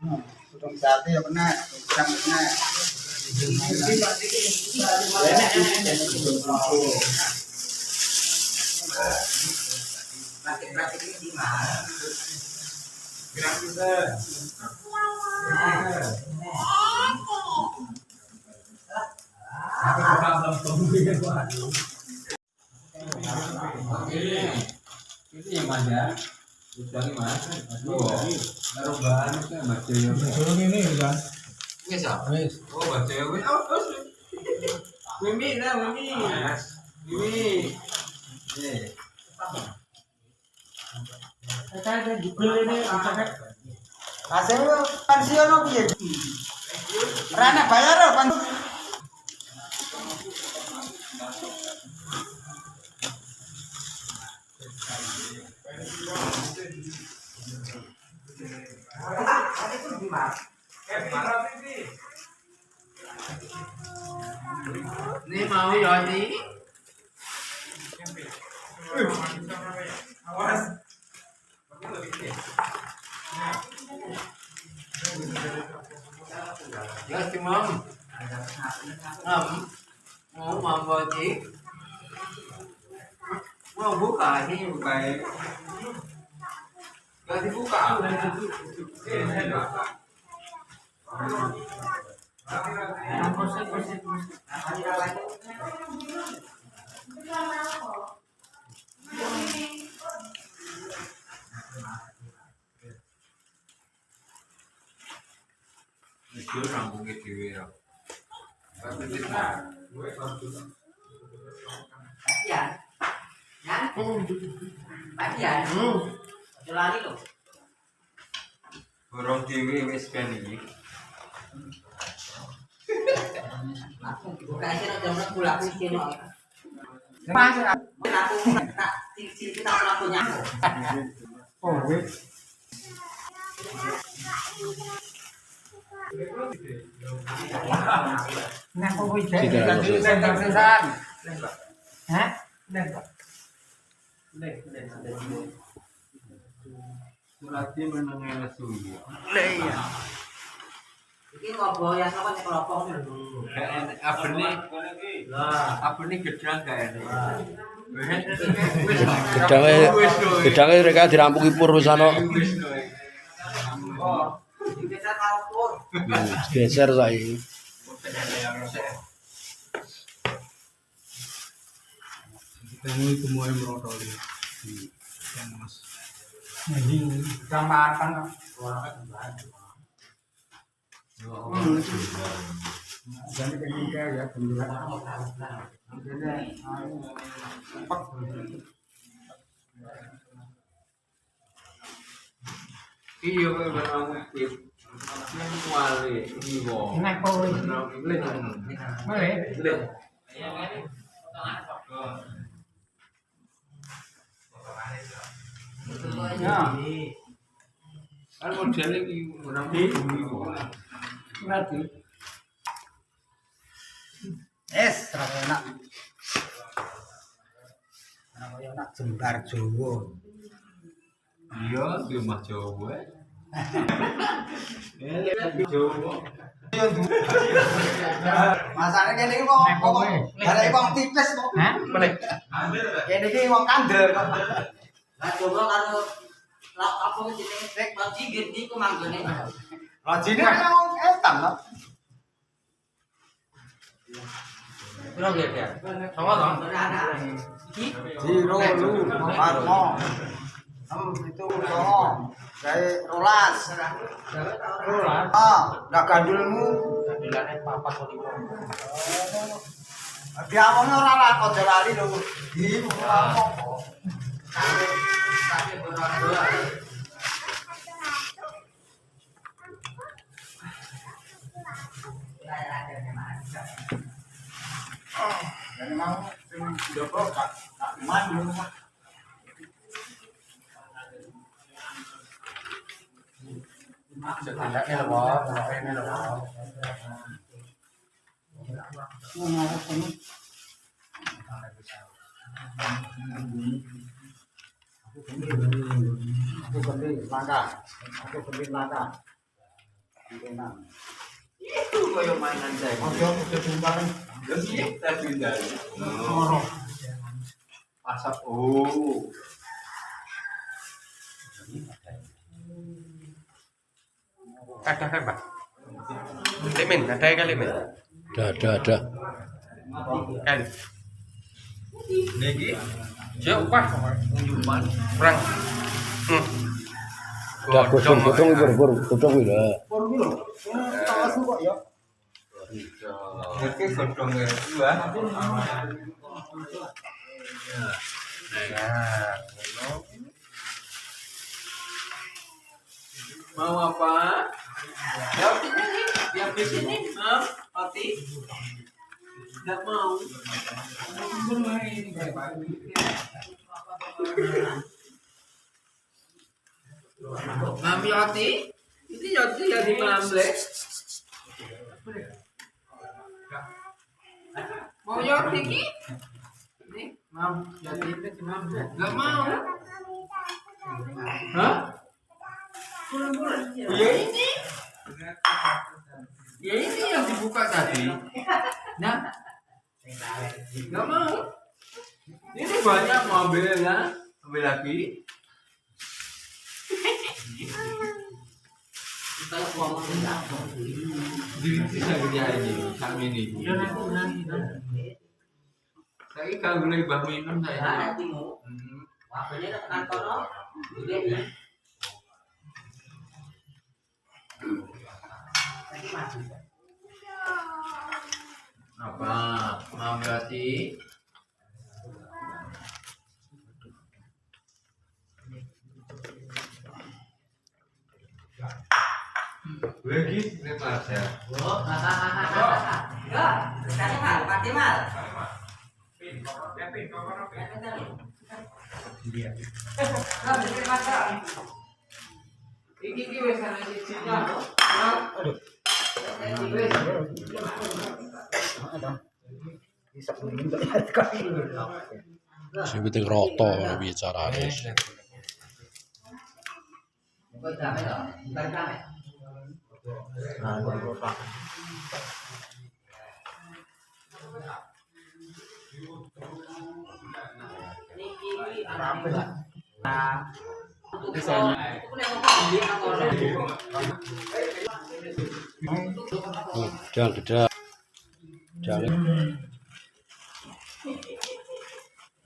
Potong sate ya kena, pisang kena. Praktik-praktik ini di mana? Ini yang mana? Udah gimana? Naruh bahan itu yang baca ya. Suruh ini kan. Wes ah. Wes. Oh baca ya. Oh terus. Mimi lah Mimi. Mimi. Eh. Saya ada Google ini misalkan Hasil pensiun apa ya? Rana bayar apa? Ini mau ya ini. awas. Ya si Mam. Mau mampu sih. Mau buka ini buka. Gak dibuka. Itu rambung ke dewe ya. Ya, kan? Ya, lari loh. Borong dewe wis kan iki. Aku buka aja nak jam pulang sih no. Mas, Aku tak sini kita pelakunya. Oh, wes. Nah, kok wis sentak-sentak. Hah? Berarti menengah lesu ya. Iya. Ini ngobrol ya sama nih kelompok Apa nih gedang gak enak. Gedangnya mereka dirampungi pur sana. kita kalpur. Geser saya. Kamu itu mau merotol ya. Mas. Kecamatan. Jadi ketika ya penjualan. Iya kowe barang ngupit. Yang wale iwo. Enak kok wis. Boleh. Ya. Kan modelnya iki orang iwo. Ngerti. Enak. Enak jembar Jawa. Iya, di rumah Jawa. Jawa. Masane kene iki wong arek wong tipis kok. Hah? Kene iki wong kandel kok. Nah coba kalau apa jenis rek bagi gede ku manggone. Lajine kan wong etan lho. Berapa ya? Sama dong. Jiro lu Marmo. Itu songo. Gawe rolas. Rolas. Lah gandulmu Gandulane papat kok limo. diamone ora lah aja lali lho. Di ngomong. Tapi benar-benar Jadi mau sing jopo tak man lho. Setandaknya lho, ini lho. Aku beli langka. Itu kayak mainan saya. Ojo jumpa kan. Kita pindah. Ngorok. Asap. Oh. Ada kan Pak? Limin, ada kan limin? Ada. Kan? Lagi. Siapa? Juman. Perang. Dah godong itu lah. Por dulu. Tawas kok ya. Oke, godong dua. Mau apa? Ya, ini. Yang di sini. Roti. Tidak mau. Mami roti? Ini roti yang di Mamble. Mau roti ki? Ini, mam, roti itu di Mamble. Gak mau. Hah? Ya ini. Ya ini yang dibuka tadi. Nah, gak mau. Ini banyak mau ambil ya, ambil lagi. Kita uang tidak. Bisa jadi kami ini. Saya kalau boleh bah minum Nah, saya. nanti mu. Waktunya ke kantor. Udah ya. Lagi maju. Apa? Mau berarti? Lagi ini mas ya. Oh, enggak. Sekarang mal, pasti mal. Nah, bikin masak. Iki wis ana cicinya. Bisa minum enggak kali. Sing penting roto bicarane. Kok damai toh? Bukan damai. Nah, Pak. Niki apa ya? Nah, itu punya mobil kantor. Gedang.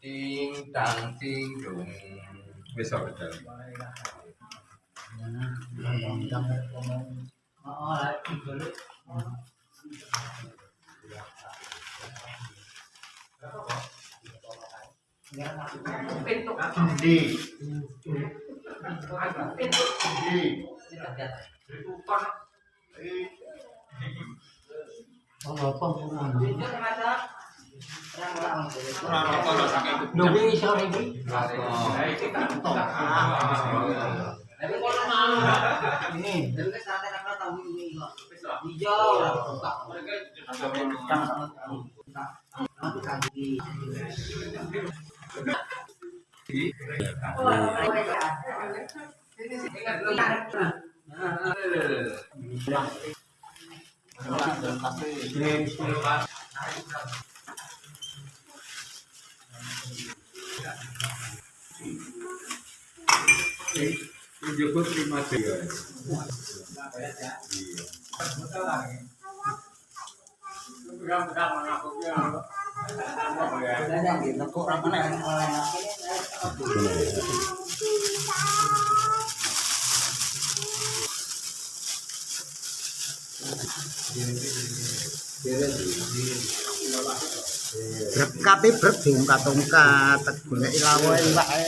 Ting tang ting dong. Wis ora betul. Oh, lagi dulu. Di. Tapi kalau mau ini, tapi kan santai nak tahu ini kok. Hijau lah buka. Nanti kaki. Joko terima kasih. Kape brek diungkat-ungkat, golek lawan wae.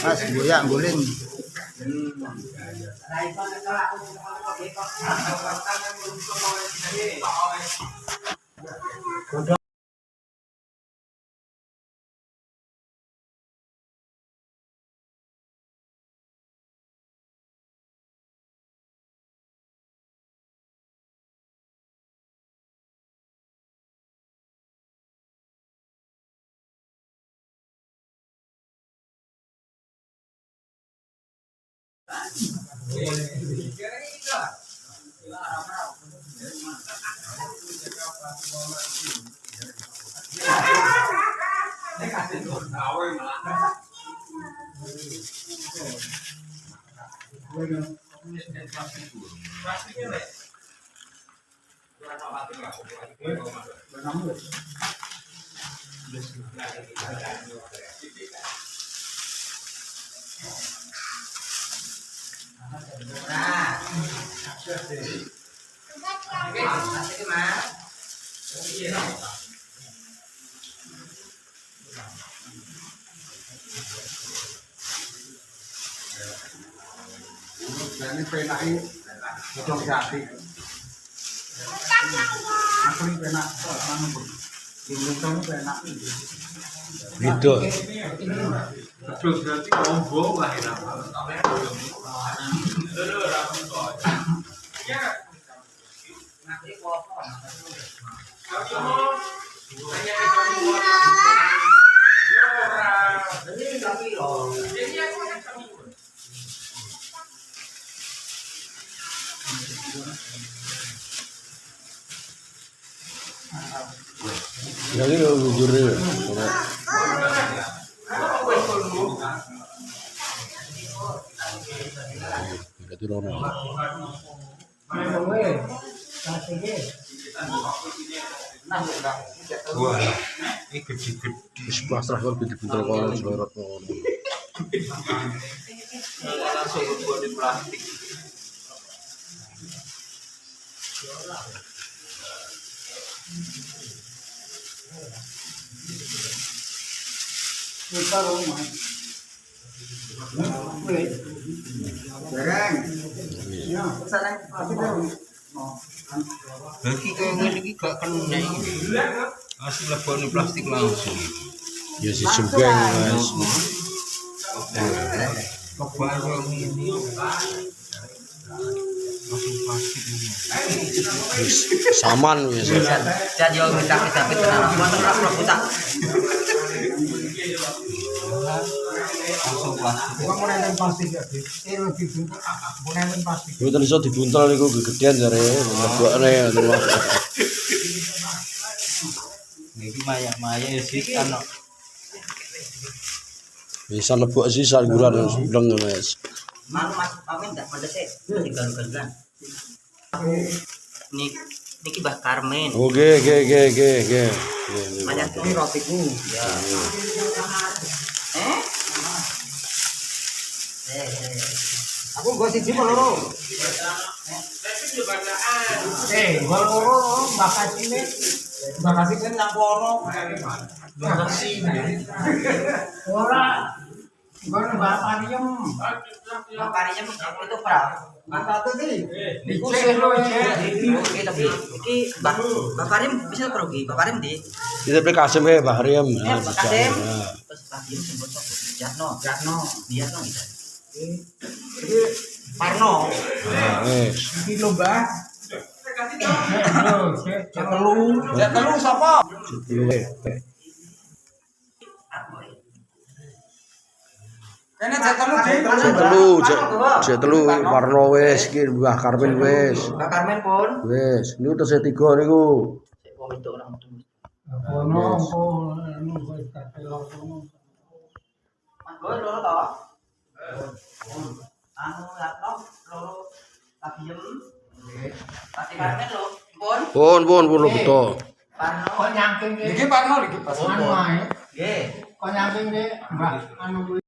Mas goyak guling. Nah. Oke, kasih Mas. Ini penai bodong jati. Aku ini penak anu Bu. Indonesia ini penak. Gitu. Betul berarti combo lah ini. Nanti foto. Ini tapi loh. Yang ini jujur ini. Berarti Rono. Wah, ini gede-gede. Wis pasrah kok dibentel kono selorot ngono. Langsung buat di plastik. Kita rumah. Dereng. Ya, Sana tapi dah. Lagi kayak gini gak kena ini. Asli lebih plastik langsung. Ya si sembeng Mas. Kebaru ini langsung plastik ini. Wis saman wis. saya jual tapi tenang. Buat butak. Langsung plastik. Bukan mau nempel plastik ya, Dit. Ini lebih bentuk. Mau nempel plastik. Mboten iso dibuntel niku gegedean jare lebokne ngoten. Ini maya sih kan. Bisa lebok sih sarguran bleng Mas. Mau Mas Amin enggak pada sih. Digalu-galuan. Niki Mbah Karmen. Oke. Banyak ini rotiku. Ya. Aku gua siji loro. Gua loro makasih nih. Makasih kan yang loro. Makasih. Ora. Gua bapak diem. Makarinya itu pra. Mata tuh sih. Iku sih lo Oke tapi iki Mbah Karim bisa kerugi. Mbah Karim di. Kita beli Kasim ya Mbah Riem. Mbah Karim. Terus Mbah Karim sing bocok. Jatno. Biarno gitu. Jadi Parno. Wis. Iki lho, Mbah. Telu sapa? Kene telu Warno wis iki Mbah Karmen wis. Mbah Karmen pun. Wis, niku tesih 3 niku. Wong itu nang metu. Loro to. Anu laptop loro kabiem. Pasti Karmen lo. Pun. Pun beto. Parno. Kok nyangking iki Parno iki pas. Anu ae. Nggih. Kok nyangking Mbak anu